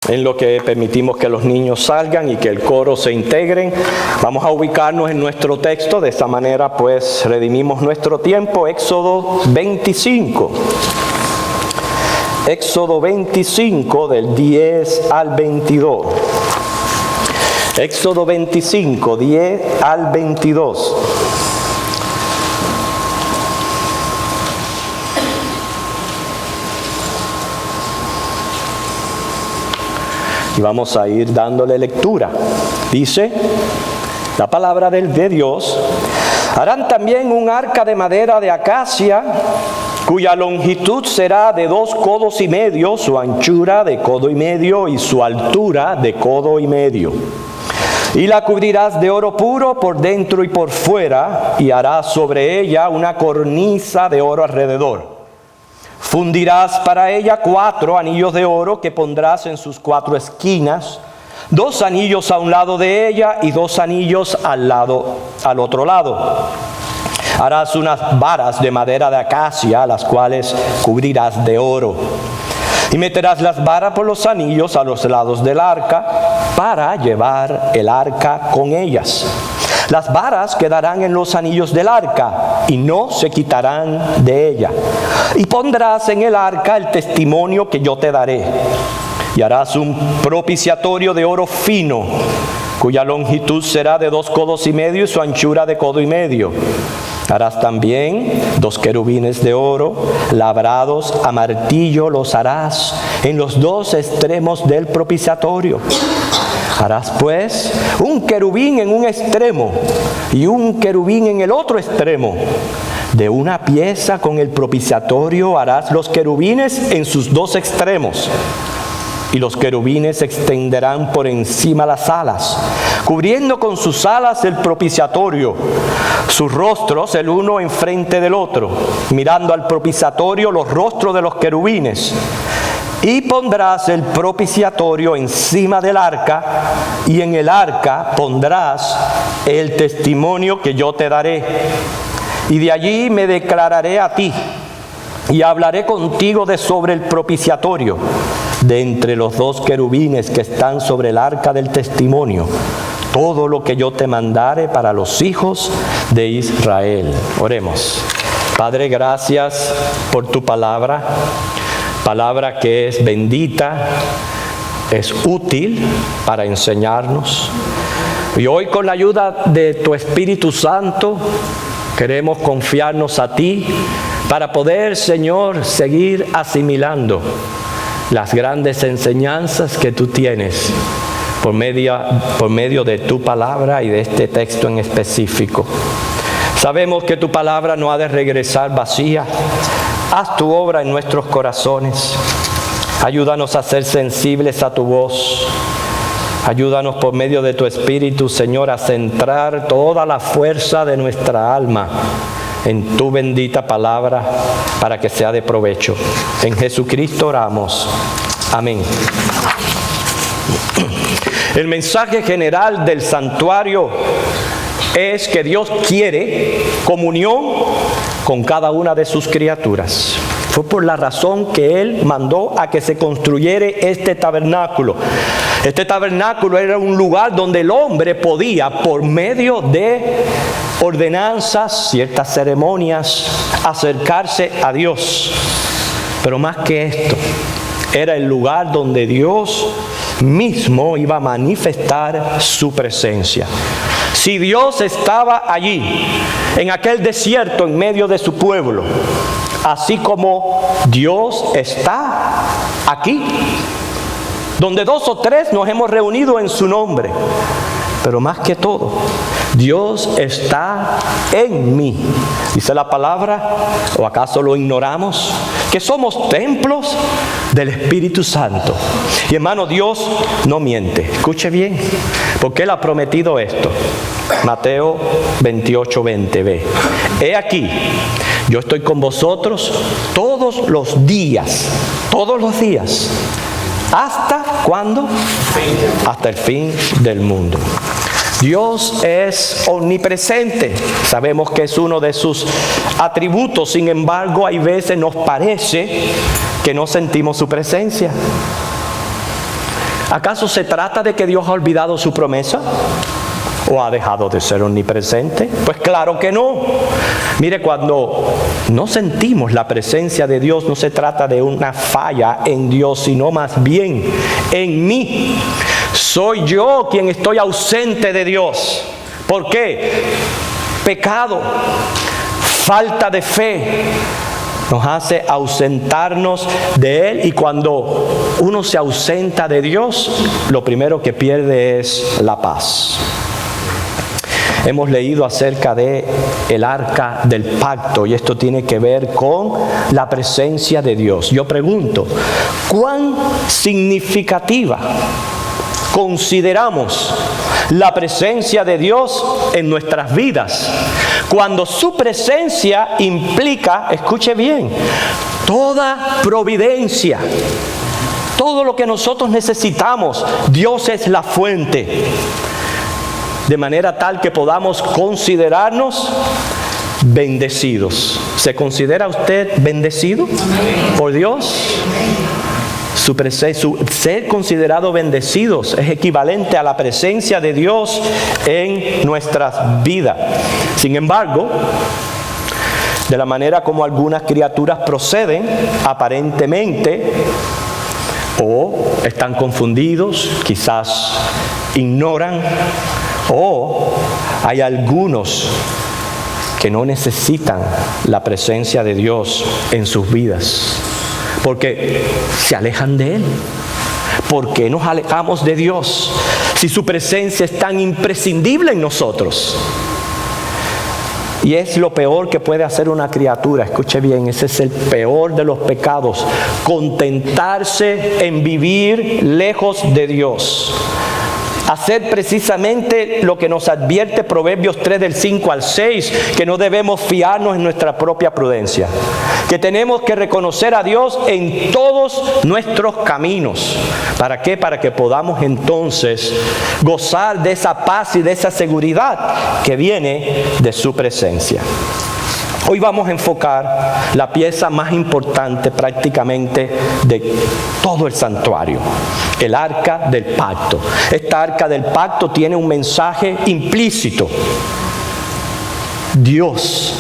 En lo que permitimos que los niños salgan y que el coro se integren, vamos a ubicarnos en nuestro texto. De esta manera pues redimimos nuestro tiempo. Éxodo 25. Éxodo 25 del 10 al 22. Éxodo 25, 10 al 22. Y vamos a ir dándole lectura. Dice la palabra de Dios: harán también un arca de madera de acacia, cuya longitud será de 2 codos y medio, su anchura de codo y medio y su altura de codo y medio. Y la cubrirás de oro puro por dentro y por fuera, y harás sobre ella una cornisa de oro alrededor. Fundirás para ella 4 anillos de oro que pondrás en sus 4 esquinas, 2 anillos a un lado de ella y 2 anillos al otro lado. Harás unas varas de madera de acacia, las cuales cubrirás de oro. Y meterás las varas por los anillos a los lados del arca, para llevar el arca con ellas. Las varas quedarán en los anillos del arca, y no se quitarán de ella. Y pondrás en el arca el testimonio que yo te daré. Y harás un propiciatorio de oro fino, cuya longitud será de 2 codos y medio y su anchura de codo y medio. Harás también 2 querubines de oro, labrados a martillo los harás en los 2 extremos del propiciatorio. Harás pues un querubín en un extremo y un querubín en el otro extremo. De una pieza con el propiciatorio harás los querubines en sus 2 extremos. Y los querubines se extenderán por encima las alas, cubriendo con sus alas el propiciatorio, sus rostros el uno enfrente del otro, mirando al propiciatorio los rostros de los querubines. Y pondrás el propiciatorio encima del arca, y en el arca pondrás el testimonio que yo te daré. Y de allí me declararé a ti, y hablaré contigo sobre el propiciatorio, de entre los 2 querubines que están sobre el arca del testimonio, todo lo que yo te mandare para los hijos de Israel. Oremos. Padre, gracias por tu palabra, palabra que es bendita, es útil para enseñarnos. Y hoy, con la ayuda de tu Espíritu Santo, queremos confiarnos a ti para poder, Señor, seguir asimilando las grandes enseñanzas que tú tienes por medio de tu palabra y de este texto en específico. Sabemos que tu palabra no ha de regresar vacía. Haz tu obra en nuestros corazones. Ayúdanos a ser sensibles a tu voz. Ayúdanos por medio de tu Espíritu, Señor, a centrar toda la fuerza de nuestra alma en tu bendita palabra, para que sea de provecho. En Jesucristo oramos. Amén. El mensaje general del santuario es que Dios quiere comunión con cada una de sus criaturas. Fue por la razón que Él mandó a que se construyera este tabernáculo. Este tabernáculo era un lugar donde el hombre podía, por medio de ordenanzas, ciertas ceremonias, acercarse a Dios. Pero más que esto, era el lugar donde Dios mismo iba a manifestar su presencia. Si Dios estaba allí, en aquel desierto, en medio de su pueblo, así como Dios está aquí, donde 2 o 3 nos hemos reunido en su nombre. Pero más que todo, Dios está en mí. Dice la palabra, ¿o acaso lo ignoramos? Que somos templos del Espíritu Santo. Y hermano, Dios no miente. Escuche bien, porque Él ha prometido esto. Mateo 28:20, ve. He aquí, yo estoy con vosotros todos los días. ¿Hasta cuándo? Hasta el fin del mundo. Dios es omnipresente. Sabemos que es uno de sus atributos. Sin embargo, hay veces nos parece que no sentimos su presencia. ¿Acaso se trata de que Dios ha olvidado su promesa? ¿O ha dejado de ser omnipresente? Pues claro que no. Mire, cuando no sentimos la presencia de Dios, no se trata de una falla en Dios, sino más bien en mí. Soy yo quien estoy ausente de Dios. ¿Por qué? Pecado, falta de fe, nos hace ausentarnos de Él, y cuando uno se ausenta de Dios, lo primero que pierde es la paz. Hemos leído acerca de el arca del pacto, y esto tiene que ver con la presencia de Dios. Yo pregunto, ¿cuán significativa consideramos la presencia de Dios en nuestras vidas, cuando su presencia implica, escuche bien, toda providencia, todo lo que nosotros necesitamos? Dios es la fuente, de manera tal que podamos considerarnos bendecidos. ¿Se considera usted bendecido por Dios? Ser considerado bendecidos es equivalente a la presencia de Dios en nuestras vidas. Sin embargo, de la manera como algunas criaturas proceden, aparentemente, o están confundidos, quizás ignoran, o hay algunos que no necesitan la presencia de Dios en sus vidas, porque se alejan de Él. ¿Por qué nos alejamos de Dios si su presencia es tan imprescindible en nosotros? Y es lo peor que puede hacer una criatura. Escuche bien, ese es el peor de los pecados: contentarse en vivir lejos de Dios. Hacer precisamente lo que nos advierte Proverbios 3 del 5 al 6, que no debemos fiarnos en nuestra propia prudencia, que tenemos que reconocer a Dios en todos nuestros caminos. ¿Para qué? Para que podamos entonces gozar de esa paz y de esa seguridad que viene de su presencia. Hoy vamos a enfocar la pieza más importante prácticamente de todo el santuario: el arca del pacto. Esta arca del pacto tiene un mensaje implícito. Dios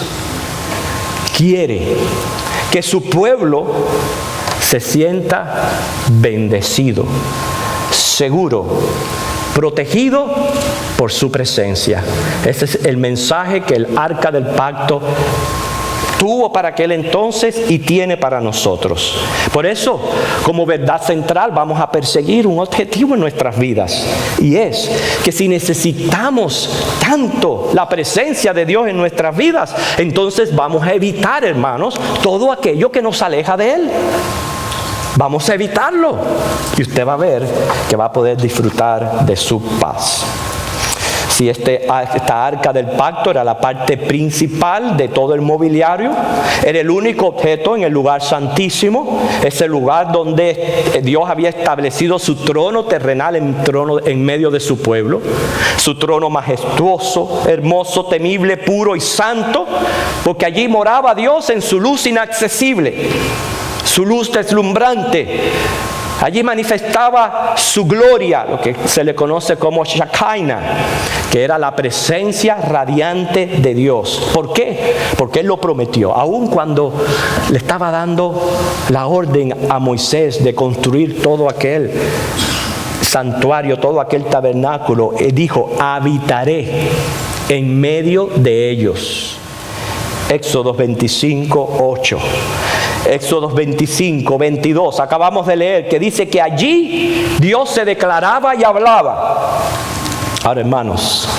quiere que su pueblo se sienta bendecido, seguro, protegido por su presencia. Ese es el mensaje que el arca del pacto tuvo para aquel entonces y tiene para nosotros. Por eso, como verdad central, vamos a perseguir un objetivo en nuestras vidas, y es que si necesitamos tanto la presencia de Dios en nuestras vidas, entonces vamos a evitar, hermanos, todo aquello que nos aleja de Él. Vamos a evitarlo, y usted va a ver que va a poder disfrutar de su paz. Si esta arca del pacto era la parte principal de todo el mobiliario, era el único objeto en el lugar santísimo, ese lugar donde Dios había establecido su trono terrenal en medio de su pueblo, su trono majestuoso, hermoso, temible, puro y santo, porque allí moraba Dios en su luz inaccesible, su luz deslumbrante. Allí manifestaba su gloria, lo que se le conoce como Shekinah, que era la presencia radiante de Dios. ¿Por qué? Porque Él lo prometió. Aun cuando le estaba dando la orden a Moisés de construir todo aquel santuario, todo aquel tabernáculo, Él dijo: habitaré en medio de ellos. Éxodo 25, 8. Éxodo 25, 22, acabamos de leer, que dice que allí Dios se declaraba y hablaba. Ahora, hermanos,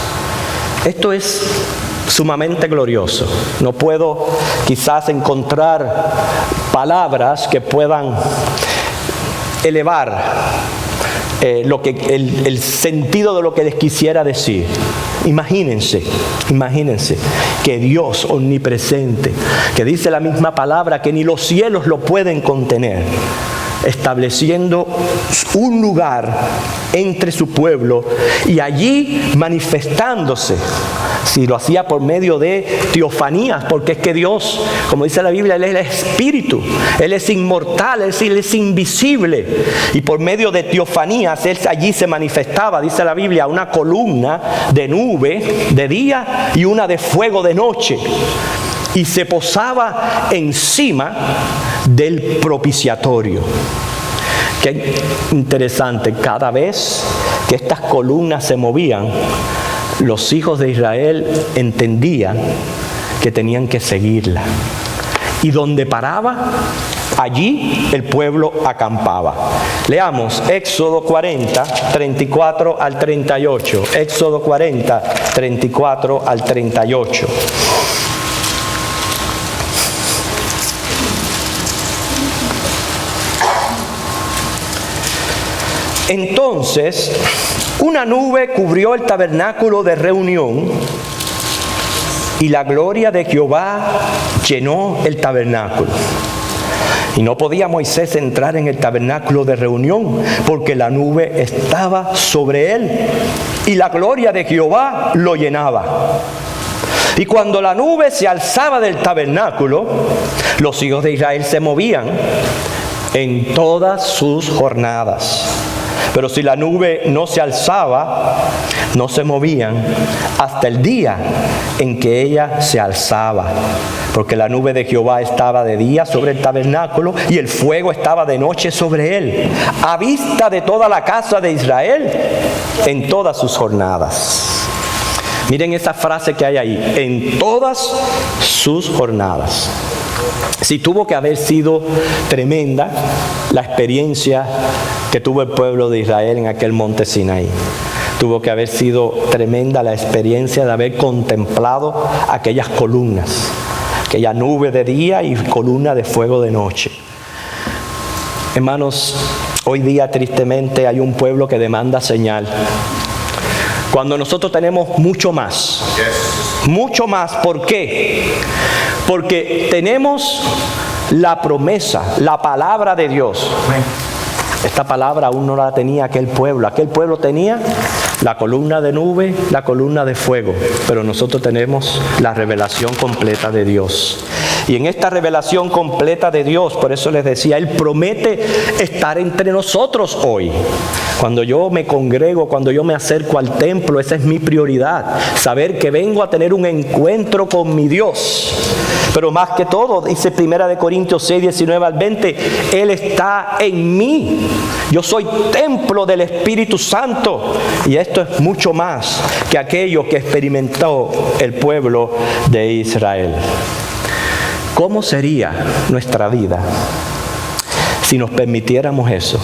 esto es sumamente glorioso. No puedo quizás encontrar palabras que puedan elevar el sentido de lo que les quisiera decir. Imagínense que Dios omnipresente, que dice la misma palabra que ni los cielos lo pueden contener, estableciendo un lugar entre su pueblo y allí manifestándose. Si lo hacía por medio de teofanías, porque es que Dios, como dice la Biblia, Él es el Espíritu, Él es inmortal, Él es invisible, y por medio de teofanías Él allí se manifestaba, dice la Biblia, una columna de nube de día y una de fuego de noche, y se posaba encima del propiciatorio. Qué interesante, cada vez que estas columnas se movían, los hijos de Israel entendían que tenían que seguirla. Y donde paraba, allí el pueblo acampaba. Leamos Éxodo 40, 34 al 38. Éxodo 40, 34 al 38. Entonces, una nube cubrió el tabernáculo de reunión y la gloria de Jehová llenó el tabernáculo. Y no podía Moisés entrar en el tabernáculo de reunión porque la nube estaba sobre él y la gloria de Jehová lo llenaba. Y cuando la nube se alzaba del tabernáculo, los hijos de Israel se movían en todas sus jornadas. Pero si la nube no se alzaba, no se movían hasta el día en que ella se alzaba. Porque la nube de Jehová estaba de día sobre el tabernáculo y el fuego estaba de noche sobre él, a vista de toda la casa de Israel en todas sus jornadas. Miren esa frase que hay ahí, en todas sus jornadas. Si tuvo que haber sido tremenda la experiencia que tuvo el pueblo de Israel en aquel monte Sinaí. Tuvo que haber sido tremenda la experiencia de haber contemplado aquellas columnas, aquella nube de día y columna de fuego de noche. Hermanos, hoy día tristemente hay un pueblo que demanda señal. Cuando nosotros tenemos mucho más. Mucho más. ¿Por qué? Porque tenemos la promesa, la palabra de Dios. Esta palabra aún no la tenía aquel pueblo. Aquel pueblo tenía la columna de nube, la columna de fuego. Pero nosotros tenemos la revelación completa de Dios. Y en esta revelación completa de Dios, por eso les decía, Él promete estar entre nosotros hoy. Cuando yo me congrego, cuando yo me acerco al templo, esa es mi prioridad. Saber que vengo a tener un encuentro con mi Dios. Pero más que todo, dice 1 Corintios 6, 19 al 20, Él está en mí. Yo soy templo del Espíritu Santo. Y esto es mucho más que aquello que experimentó el pueblo de Israel. ¿Cómo sería nuestra vida si nos permitiéramos eso?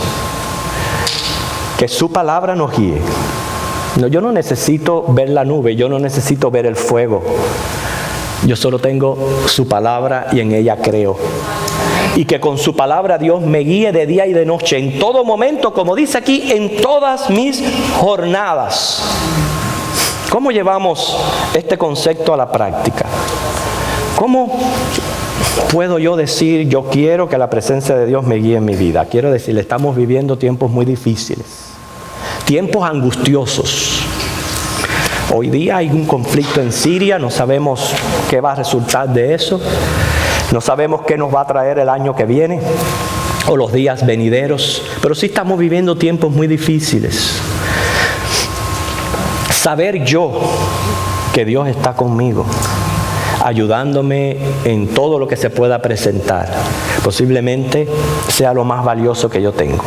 Que su palabra nos guíe. No, yo no necesito ver la nube, yo no necesito ver el fuego. Yo solo tengo su palabra y en ella creo. Y que con su palabra Dios me guíe de día y de noche, en todo momento, como dice aquí, en todas mis jornadas. ¿Cómo llevamos este concepto a la práctica? ¿Cómo puedo yo decir, yo quiero que la presencia de Dios me guíe en mi vida? Quiero decirle, estamos viviendo tiempos muy difíciles, tiempos angustiosos. Hoy día hay un conflicto en Siria, no sabemos qué va a resultar de eso, no sabemos qué nos va a traer el año que viene o los días venideros, pero sí estamos viviendo tiempos muy difíciles. Saber yo que Dios está conmigo, ayudándome en todo lo que se pueda presentar, posiblemente sea lo más valioso que yo tengo.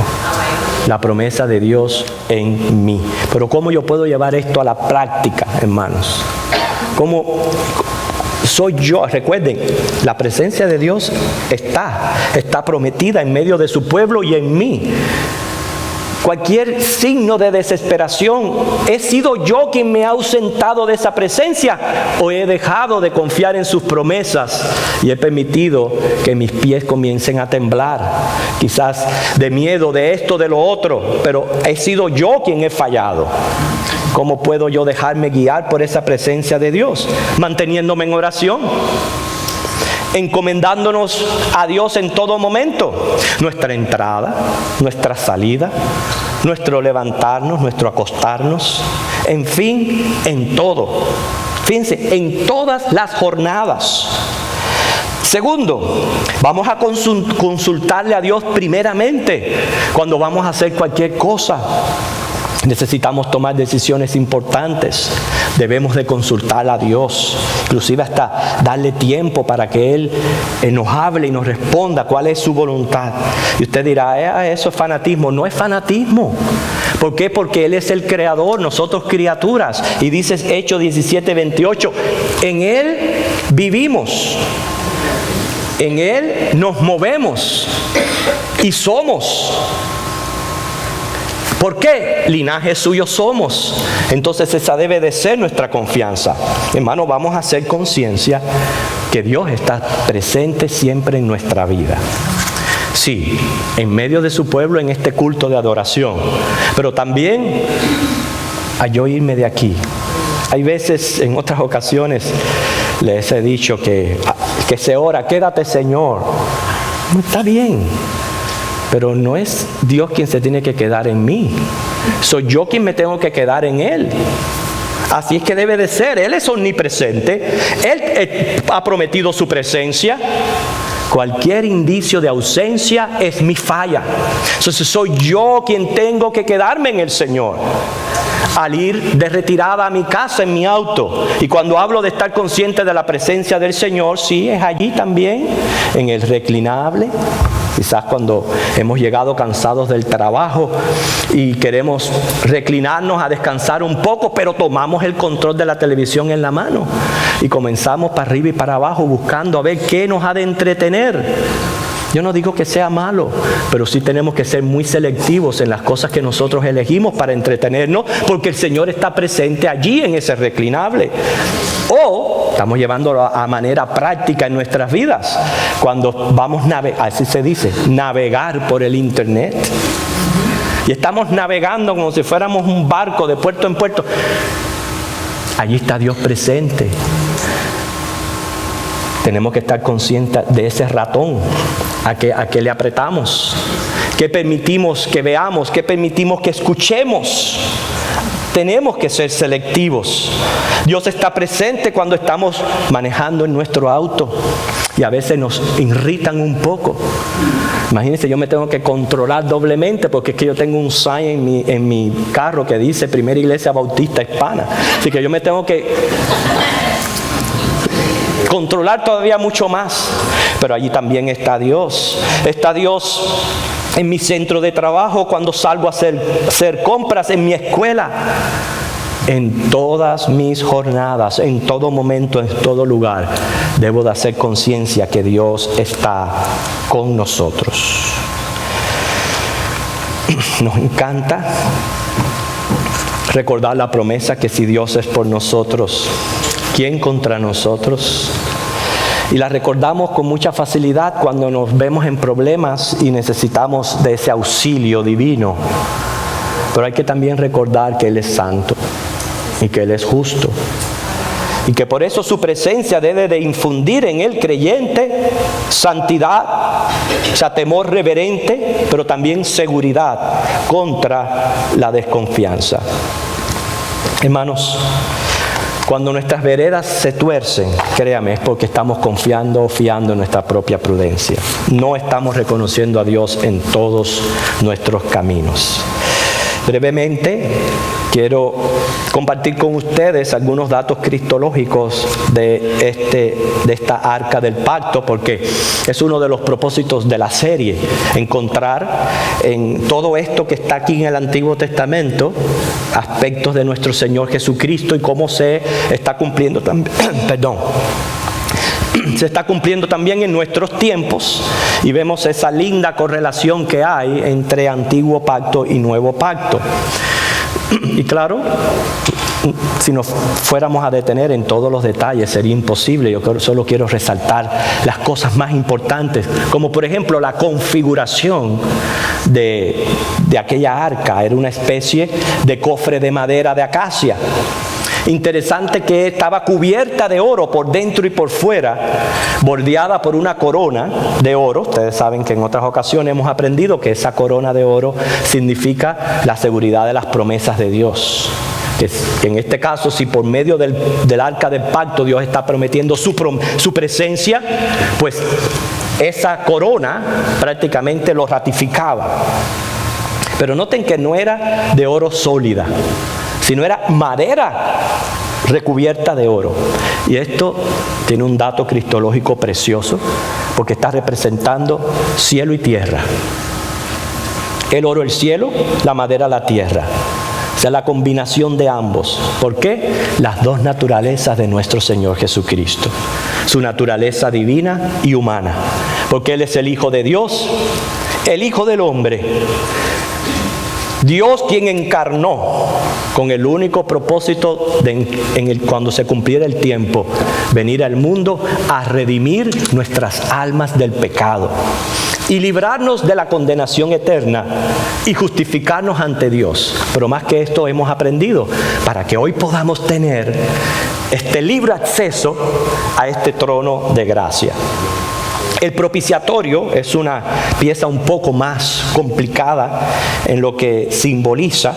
La promesa de Dios en mí. Pero ¿cómo yo puedo llevar esto a la práctica, hermanos? ¿Cómo soy yo? Recuerden, la presencia de Dios está prometida en medio de su pueblo y en mí. Cualquier signo de desesperación, ¿he sido yo quien me ha ausentado de esa presencia o he dejado de confiar en sus promesas y he permitido que mis pies comiencen a temblar? Quizás de miedo de esto, de lo otro, pero he sido yo quien he fallado. ¿Cómo puedo yo dejarme guiar por esa presencia de Dios? Manteniéndome en oración. encomendándonos a Dios en todo momento. Nuestra entrada, nuestra salida, nuestro levantarnos, nuestro acostarnos, en fin, en todo. Fíjense, en todas las jornadas. Segundo, vamos a consultarle a Dios primeramente cuando vamos a hacer cualquier cosa. Necesitamos tomar decisiones importantes. Debemos de consultar a Dios, inclusive hasta darle tiempo para que Él nos hable y nos responda cuál es su voluntad. Y usted dirá, eso es fanatismo. No es fanatismo. ¿Por qué? Porque Él es el creador, nosotros criaturas. Y dice Hechos 17:28, en Él vivimos, en Él nos movemos y somos. ¿Por qué? Linaje suyo somos. Entonces esa debe de ser nuestra confianza. Hermano, vamos a hacer conciencia que Dios está presente siempre en nuestra vida. Sí, en medio de su pueblo en este culto de adoración. Pero también a yo irme de aquí. Hay veces, en otras ocasiones, les he dicho que se ora, quédate Señor. Está bien. Pero no es Dios quien se tiene que quedar en mí. Soy yo quien me tengo que quedar en Él. Así es que debe de ser. Él es omnipresente. Él ha prometido su presencia. Cualquier indicio de ausencia es mi falla. Entonces soy yo quien tengo que quedarme en el Señor. Al ir de retirada a mi casa en mi auto. Y cuando hablo de estar consciente de la presencia del Señor, sí, es allí también, en el reclinable. Quizás cuando hemos llegado cansados del trabajo y queremos reclinarnos a descansar un poco, pero tomamos el control de la televisión en la mano y comenzamos para arriba y para abajo buscando a ver qué nos ha de entretener. Yo no digo que sea malo, pero sí tenemos que ser muy selectivos en las cosas que nosotros elegimos para entretenernos, porque el Señor está presente allí en ese reclinable. O estamos llevándolo a manera práctica en nuestras vidas, cuando vamos así se dice, navegar por el internet. Y estamos navegando como si fuéramos un barco de puerto en puerto. Allí está Dios presente. Tenemos que estar conscientes de ese ratón, a que le apretamos, que permitimos que veamos, que permitimos que escuchemos. Tenemos que ser selectivos. Dios está presente cuando estamos manejando en nuestro auto y a veces nos irritan un poco. Imagínense, yo me tengo que controlar doblemente porque es que yo tengo un sign en mi carro que dice Primera Iglesia Bautista Hispana. Así que yo me tengo que controlar todavía mucho más. Pero allí también está Dios. Está Dios en mi centro de trabajo, cuando salgo a hacer compras, en mi escuela. En todas mis jornadas, en todo momento, en todo lugar, debo de hacer conciencia que Dios está con nosotros. Nos encanta recordar la promesa que si Dios es por nosotros, ¿quién contra nosotros? Y la recordamos con mucha facilidad cuando nos vemos en problemas y necesitamos de ese auxilio divino. Pero hay que también recordar que Él es santo y que Él es justo. Y que por eso su presencia debe de infundir en el creyente santidad, o sea, temor reverente, pero también seguridad contra la desconfianza. Hermanos, cuando nuestras veredas se tuercen, créame, es porque estamos fiando en nuestra propia prudencia. No estamos reconociendo a Dios en todos nuestros caminos. Brevemente, quiero compartir con ustedes algunos datos cristológicos de esta arca del pacto, porque es uno de los propósitos de la serie, encontrar en todo esto que está aquí en el Antiguo Testamento aspectos de nuestro Señor Jesucristo y cómo se está cumpliendo también, se está cumpliendo también en nuestros tiempos, y vemos esa linda correlación que hay entre Antiguo Pacto y Nuevo Pacto. Y claro, si nos fuéramos a detener en todos los detalles sería imposible. Yo solo quiero resaltar las cosas más importantes, como por ejemplo la configuración de aquella arca. Era una especie de cofre de madera de acacia. Interesante que estaba cubierta de oro por dentro y por fuera, bordeada por una corona de oro. Ustedes saben que en otras ocasiones hemos aprendido que esa corona de oro significa la seguridad de las promesas de Dios. Que en este caso, si por medio del arca del pacto Dios está prometiendo su presencia, pues esa corona prácticamente lo ratificaba. Pero noten que no era de oro sólida, sino era madera recubierta de oro. Y esto tiene un dato cristológico precioso, porque está representando cielo y tierra. El oro el cielo, la madera la tierra. O sea, la combinación de ambos. ¿Por qué? Las dos naturalezas de nuestro Señor Jesucristo. Su naturaleza divina y humana. Porque Él es el Hijo de Dios, el Hijo del hombre. Dios quien encarnó con el único propósito cuando se cumpliera el tiempo, venir al mundo a redimir nuestras almas del pecado y librarnos de la condenación eterna y justificarnos ante Dios. Pero más que esto hemos aprendido para que hoy podamos tener este libre acceso a este trono de gracia. El propiciatorio es una pieza un poco más complicada en lo que simboliza,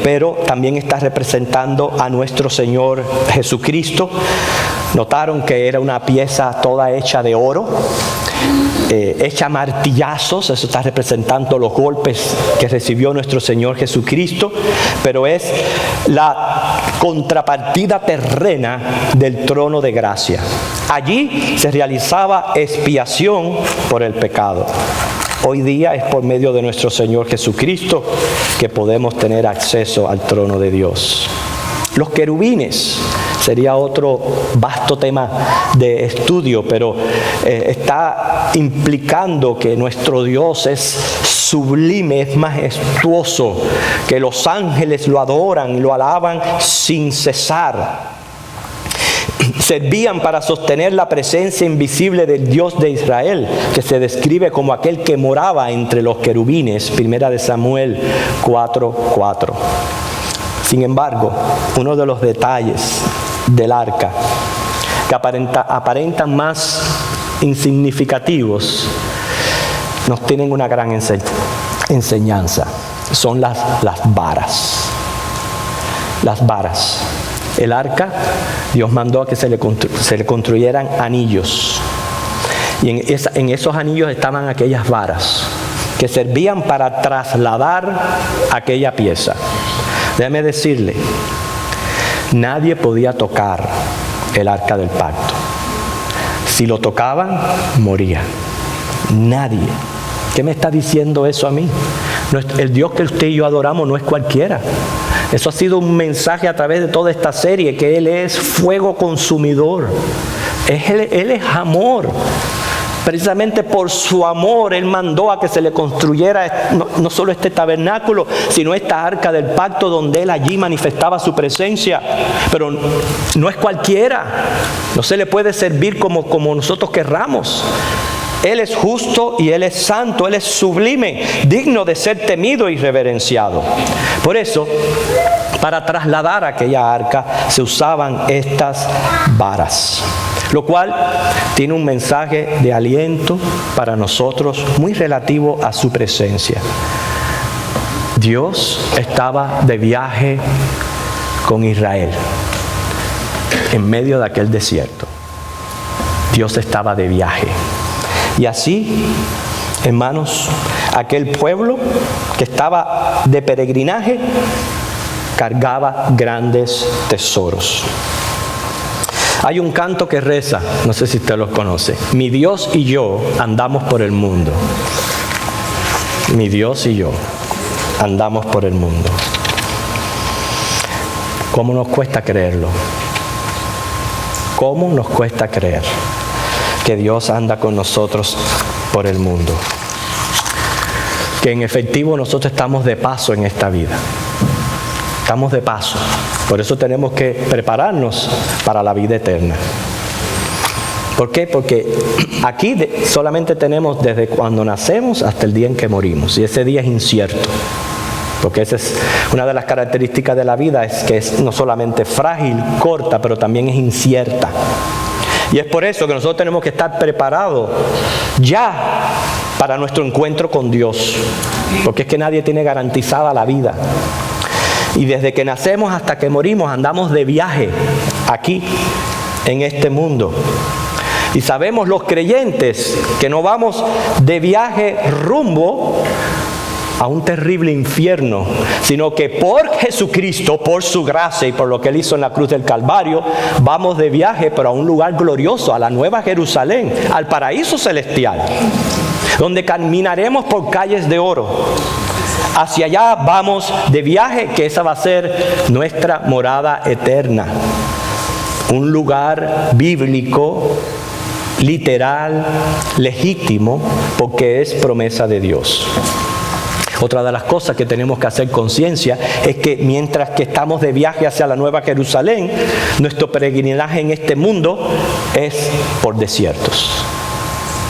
pero también está representando a nuestro Señor Jesucristo. Notaron que era una pieza toda hecha de oro, hecha a martillazos. Eso está representando los golpes que recibió nuestro Señor Jesucristo, pero es la contrapartida terrena del trono de gracia. Allí se realizaba expiación por el pecado. Hoy día es por medio de nuestro Señor Jesucristo que podemos tener acceso al trono de Dios. Los querubines sería otro vasto tema de estudio, pero está implicando que nuestro Dios es sublime, es majestuoso, que los ángeles lo adoran y lo alaban sin cesar. Servían para sostener la presencia invisible del Dios de Israel, que se describe como aquel que moraba entre los querubines, 1 Samuel 4:4. Sin embargo, uno de los detalles del arca que aparentan más insignificativos, nos tienen una gran enseñanza. Son las varas. Las varas. El arca, Dios mandó a que se le construyeran anillos. Y en esos anillos estaban aquellas varas que servían para trasladar aquella pieza. Déjame decirle, nadie podía tocar el arca del pacto. Si lo tocaban, morían. Nadie. ¿Qué me está diciendo eso a mí? El Dios que usted y yo adoramos no es cualquiera. Eso ha sido un mensaje a través de toda esta serie, que Él es fuego consumidor. Él es amor. Precisamente por su amor, Él mandó a que se le construyera no solo este tabernáculo, sino esta arca del pacto, donde Él allí manifestaba su presencia. Pero no es cualquiera. No se le puede servir como nosotros querramos. Él es justo y Él es santo, Él es sublime, digno de ser temido y reverenciado. Por eso, para trasladar aquella arca se usaban estas varas, lo cual tiene un mensaje de aliento para nosotros muy relativo a su presencia. Dios estaba de viaje con Israel en medio de aquel desierto. Dios estaba de viaje. Y así, hermanos, aquel pueblo que estaba de peregrinaje cargaba grandes tesoros. Hay un canto que reza, no sé si usted lo conoce: mi Dios y yo andamos por el mundo. Mi Dios y yo andamos por el mundo. ¿Cómo nos cuesta creerlo? ¿Cómo nos cuesta creer que Dios anda con nosotros por el mundo? Que en efectivo nosotros estamos de paso en esta vida. Estamos de paso. Por eso tenemos que prepararnos para la vida eterna. ¿Por qué? Porque aquí solamente tenemos desde cuando nacemos hasta el día en que morimos. Y ese día es incierto. Porque esa es una de las características de la vida, es que es no solamente frágil, corta, pero también es incierta. Y es por eso que nosotros tenemos que estar preparados ya para nuestro encuentro con Dios. Porque es que nadie tiene garantizada la vida. Y desde que nacemos hasta que morimos andamos de viaje aquí, en este mundo. Y sabemos los creyentes que no vamos de viaje rumbo a un terrible infierno, sino que por Jesucristo, por su gracia y por lo que Él hizo en la cruz del Calvario, vamos de viaje pero a un lugar glorioso, a la Nueva Jerusalén, al paraíso celestial, donde caminaremos por calles de oro. Hacia allá vamos de viaje, que esa va a ser nuestra morada eterna. Un lugar bíblico, literal, legítimo, porque es promesa de Dios. Otra de las cosas que tenemos que hacer conciencia es que mientras que estamos de viaje hacia la Nueva Jerusalén, nuestro peregrinaje en este mundo es por desiertos.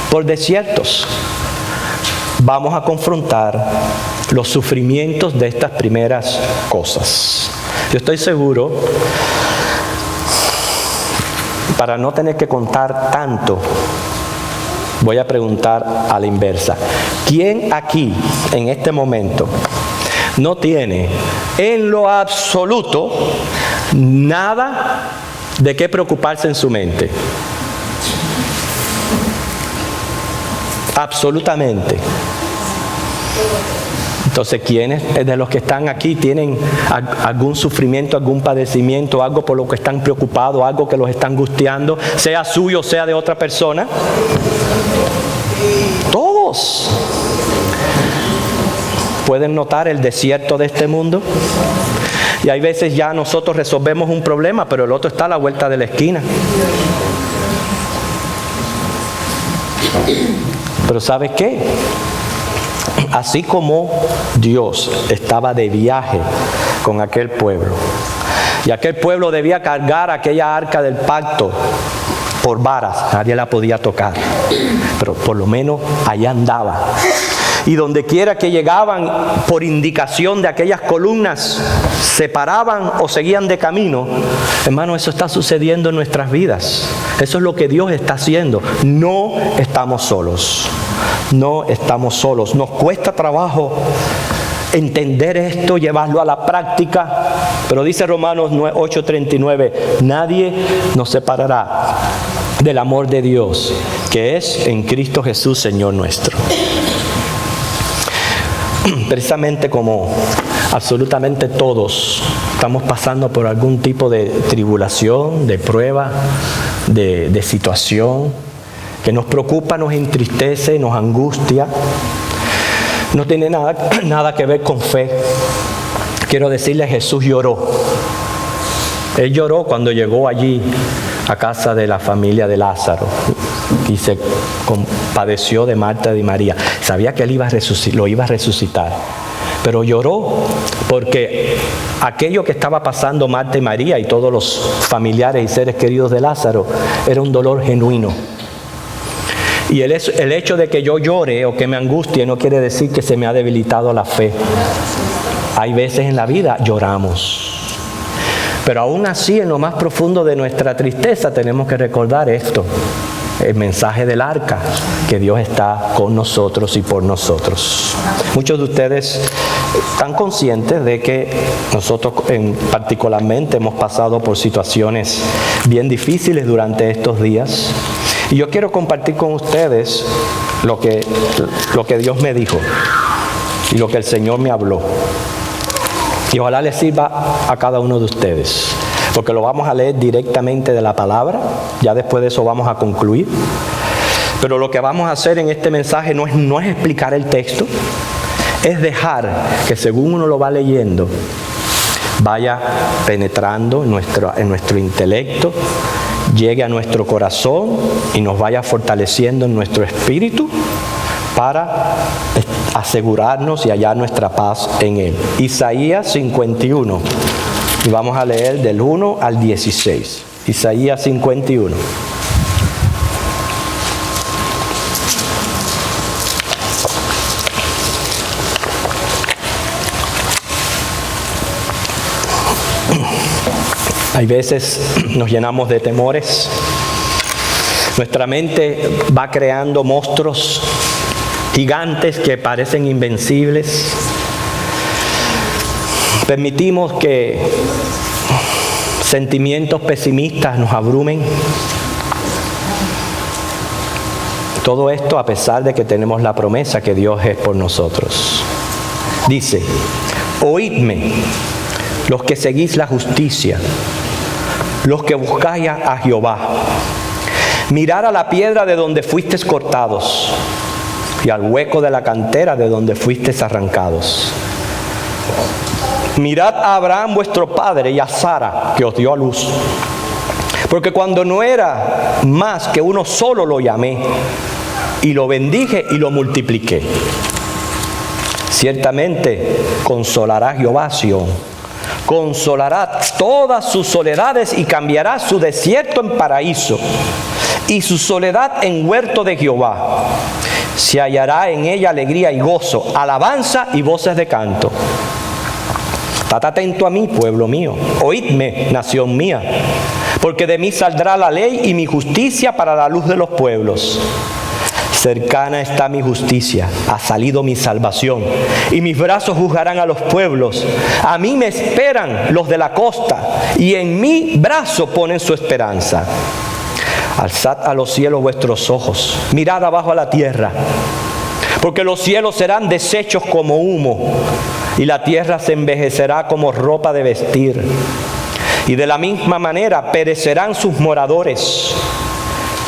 Por desiertos. Vamos a confrontar los sufrimientos de estas primeras cosas. Yo estoy seguro, para no tener que contar tanto, voy a preguntar a la inversa. ¿Quién aquí, en este momento, no tiene en lo absoluto nada de qué preocuparse en su mente? Absolutamente. Entonces, ¿quiénes de los que están aquí tienen algún sufrimiento, algún padecimiento, algo por lo que están preocupados, algo que los está angustiando, sea suyo, sea de otra persona? Todos. ¿Pueden notar el desierto de este mundo? Y hay veces ya nosotros resolvemos un problema, pero el otro está a la vuelta de la esquina. Pero ¿sabes qué? Así como Dios estaba de viaje con aquel pueblo, y aquel pueblo debía cargar aquella arca del pacto por varas, nadie la podía tocar, pero por lo menos allá andaba. Y donde quiera que llegaban, por indicación de aquellas columnas, se paraban o seguían de camino. Hermano, eso está sucediendo en nuestras vidas. Eso es lo que Dios está haciendo. No estamos solos. No estamos solos. Nos cuesta trabajo entender esto, llevarlo a la práctica. Pero dice Romanos 8:39, nadie nos separará del amor de Dios, que es en Cristo Jesús, Señor nuestro. Precisamente como absolutamente todos estamos pasando por algún tipo de tribulación, de prueba, de situación que nos preocupa, nos entristece, nos angustia, no tiene nada que ver con fe. Quiero decirle, Jesús lloró. Él lloró cuando llegó allí a casa de la familia de Lázaro y se compadeció de Marta y de María. Sabía que él lo iba a resucitar, pero lloró porque aquello que estaba pasando Marta y María y todos los familiares y seres queridos de Lázaro era un dolor genuino. Y el hecho de que yo llore o que me angustie no quiere decir que se me ha debilitado la fe. Hay veces en la vida lloramos. Pero aún así, en lo más profundo de nuestra tristeza, tenemos que recordar esto. El mensaje del arca, que Dios está con nosotros y por nosotros. Muchos de ustedes están conscientes de que nosotros particularmente hemos pasado por situaciones bien difíciles durante estos días. Y yo quiero compartir con ustedes lo que Dios me dijo y lo que el Señor me habló. Y ojalá les sirva a cada uno de ustedes, porque lo vamos a leer directamente de la palabra. Ya después de eso vamos a concluir. Pero lo que vamos a hacer en este mensaje no es explicar el texto, es dejar que según uno lo va leyendo, vaya penetrando en nuestro intelecto, llegue a nuestro corazón y nos vaya fortaleciendo en nuestro espíritu para asegurarnos y hallar nuestra paz en Él. Isaías 51. Y vamos a leer del 1 al 16. Isaías 51. Hay veces nos llenamos de temores. Nuestra mente va creando monstruos gigantes que parecen invencibles. Permitimos que sentimientos pesimistas nos abrumen. Todo esto a pesar de que tenemos la promesa que Dios es por nosotros. Dice, oídme, los que seguís la justicia, los que buscáis a Jehová. Mirad a la piedra de donde fuisteis cortados y al hueco de la cantera de donde fuisteis arrancados. Mirad a Abraham vuestro padre y a Sara que os dio a luz. Porque cuando no era más que uno solo lo llamé y lo bendije y lo multipliqué. Ciertamente consolará Jehová a Sión, consolará todas sus soledades y cambiará su desierto en paraíso y su soledad en huerto de Jehová. Se hallará en ella alegría y gozo, alabanza y voces de canto. Estad atento a mí, pueblo mío, oídme, nación mía, porque de mí saldrá la ley y mi justicia para la luz de los pueblos. Cercana está mi justicia, ha salido mi salvación, y mis brazos juzgarán a los pueblos. A mí me esperan los de la costa, y en mi brazo ponen su esperanza. Alzad a los cielos vuestros ojos, mirad abajo a la tierra, porque los cielos serán deshechos como humo, y la tierra se envejecerá como ropa de vestir. Y de la misma manera perecerán sus moradores.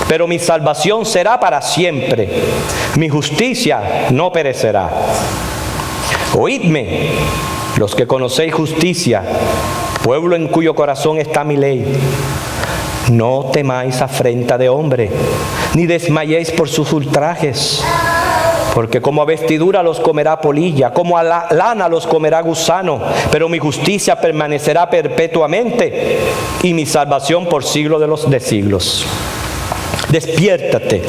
Pero mi salvación será para siempre, mi justicia no perecerá. Oídme, los que conocéis justicia, pueblo en cuyo corazón está mi ley. No temáis afrenta de hombre, ni desmayéis por sus ultrajes. Porque como a vestidura los comerá polilla, como a la lana los comerá gusano, pero mi justicia permanecerá perpetuamente y mi salvación por siglo de siglos. Despiértate,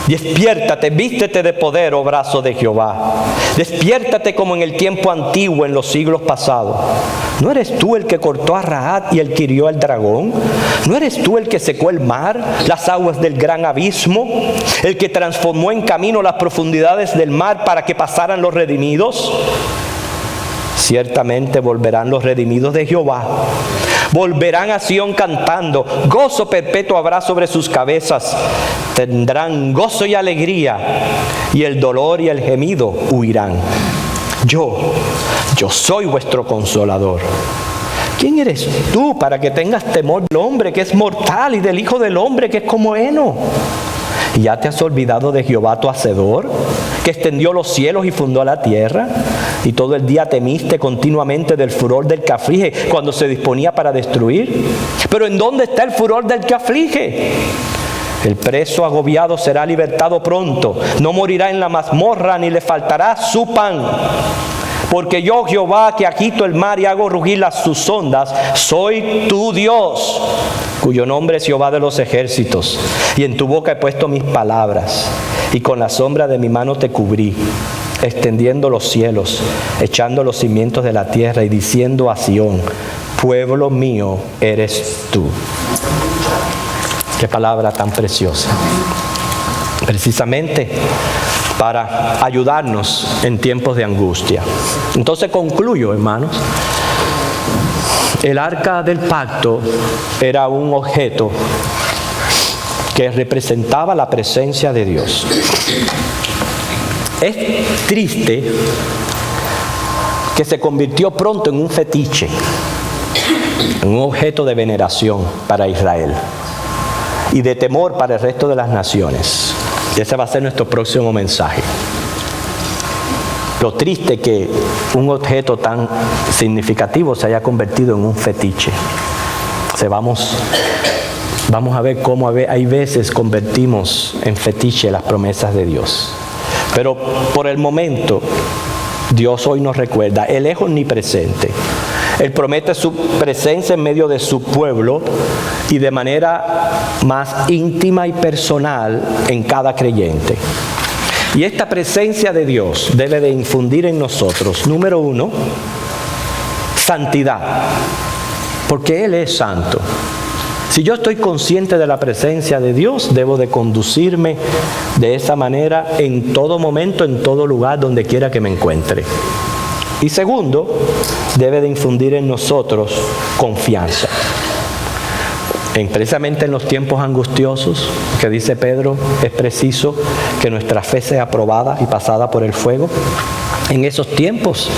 despiértate, vístete de poder, oh brazo de Jehová. Despiértate como en el tiempo antiguo, en los siglos pasados. ¿No eres tú el que cortó a Rahab y el que hirió al dragón? ¿No eres tú el que secó el mar, las aguas del gran abismo? ¿El que transformó en camino las profundidades del mar para que pasaran los redimidos? Ciertamente volverán los redimidos de Jehová. Volverán a Sión cantando, gozo perpetuo habrá sobre sus cabezas. Tendrán gozo y alegría, y el dolor y el gemido huirán. Yo soy vuestro consolador. ¿Quién eres tú para que tengas temor del hombre que es mortal y del Hijo del Hombre que es como heno? ¿Y ya te has olvidado de Jehová tu Hacedor, que extendió los cielos y fundó la tierra? Y todo el día temiste continuamente del furor del que aflige cuando se disponía para destruir. Pero ¿en dónde está el furor del que aflige? El preso agobiado será libertado pronto, no morirá en la mazmorra ni le faltará su pan. Porque yo, Jehová, que agito el mar y hago rugir sus ondas, soy tu Dios, cuyo nombre es Jehová de los ejércitos. Y en tu boca he puesto mis palabras, y con la sombra de mi mano te cubrí, extendiendo los cielos, echando los cimientos de la tierra y diciendo a Sión, pueblo mío eres tú. Qué palabra tan preciosa. Precisamente para ayudarnos en tiempos de angustia. Entonces concluyo, hermanos. El arca del pacto era un objeto que representaba la presencia de Dios. Es triste que se convirtió pronto en un fetiche, en un objeto de veneración para Israel y de temor para el resto de las naciones. Y ese va a ser nuestro próximo mensaje. Lo triste que un objeto tan significativo se haya convertido en un fetiche. Vamos a ver cómo hay veces convertimos en fetiche las promesas de Dios. Pero por el momento, Dios hoy nos recuerda, Él es omnipresente. Él promete su presencia en medio de su pueblo y de manera más íntima y personal en cada creyente. Y esta presencia de Dios debe de infundir en nosotros, número uno, santidad. porque Él es santo. Si yo estoy consciente de la presencia de Dios, debo de conducirme de esa manera en todo momento, en todo lugar, donde quiera que me encuentre. Y segundo, debe de infundir en nosotros confianza. Precisamente en los tiempos angustiosos, que dice Pedro, es preciso que nuestra fe sea probada y pasada por el fuego. En esos tiempos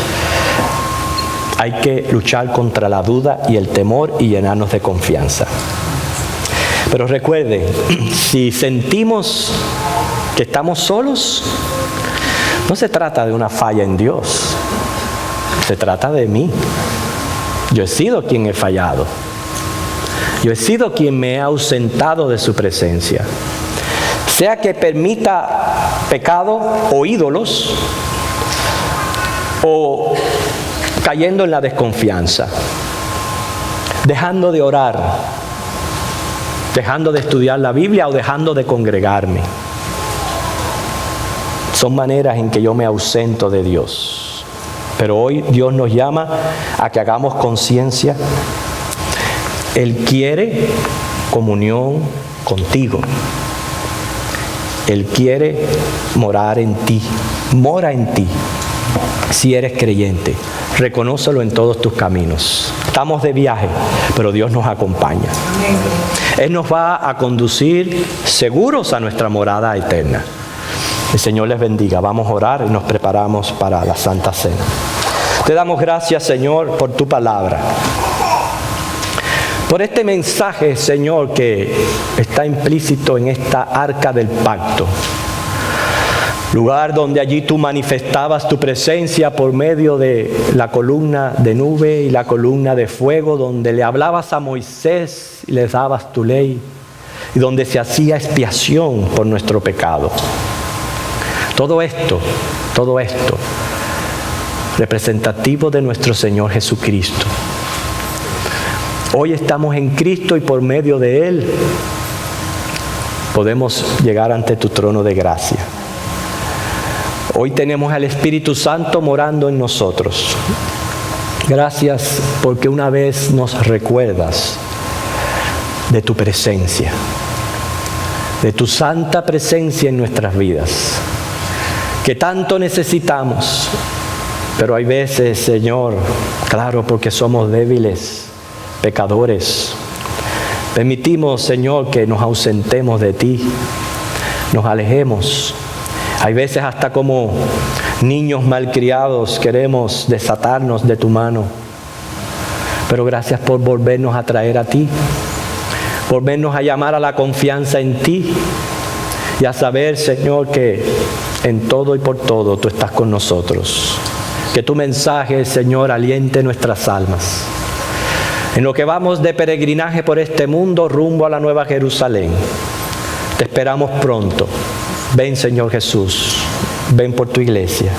hay que luchar contra la duda y el temor y llenarnos de confianza. Pero recuerden, si sentimos que estamos solos, no se trata de una falla en Dios, se trata de mí. Yo he sido quien he fallado. Yo he sido quien me ha ausentado de su presencia. Sea que permita pecado o ídolos, o cayendo en la desconfianza, dejando de orar, dejando de estudiar la Biblia o dejando de congregarme. Son maneras en que yo me ausento de Dios. Pero hoy Dios nos llama a que hagamos conciencia. Él quiere comunión contigo. Él quiere morar en ti. Mora en ti. Si eres creyente, reconócelo en todos tus caminos. Estamos de viaje, pero Dios nos acompaña. Él nos va a conducir seguros a nuestra morada eterna. El Señor les bendiga. Vamos a orar y nos preparamos para la Santa Cena. Te damos gracias, Señor, por tu palabra. Por este mensaje, Señor, que está implícito en esta arca del pacto. Lugar donde allí tú manifestabas tu presencia por medio de la columna de nube y la columna de fuego, donde le hablabas a Moisés y le dabas tu ley, y donde se hacía expiación por nuestro pecado. Todo esto, representativo de nuestro Señor Jesucristo. Hoy estamos en Cristo y por medio de Él podemos llegar ante tu trono de gracia. Hoy tenemos al Espíritu Santo morando en nosotros. Gracias porque una vez nos recuerdas de tu presencia, de tu santa presencia en nuestras vidas, que tanto necesitamos. Pero hay veces, Señor, claro, porque somos débiles, pecadores, permitimos, Señor, que nos ausentemos de ti, nos alejemos. Hay veces hasta como niños malcriados queremos desatarnos de tu mano. Pero gracias por volvernos a traer a ti, volvernos a llamar a la confianza en ti y a saber, Señor, que en todo y por todo tú estás con nosotros. Que tu mensaje, Señor, aliente nuestras almas. En lo que vamos de peregrinaje por este mundo rumbo a la Nueva Jerusalén, te esperamos pronto. Ven, Señor Jesús, ven por tu iglesia.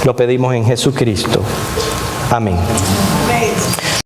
Lo pedimos en Jesucristo. Amén.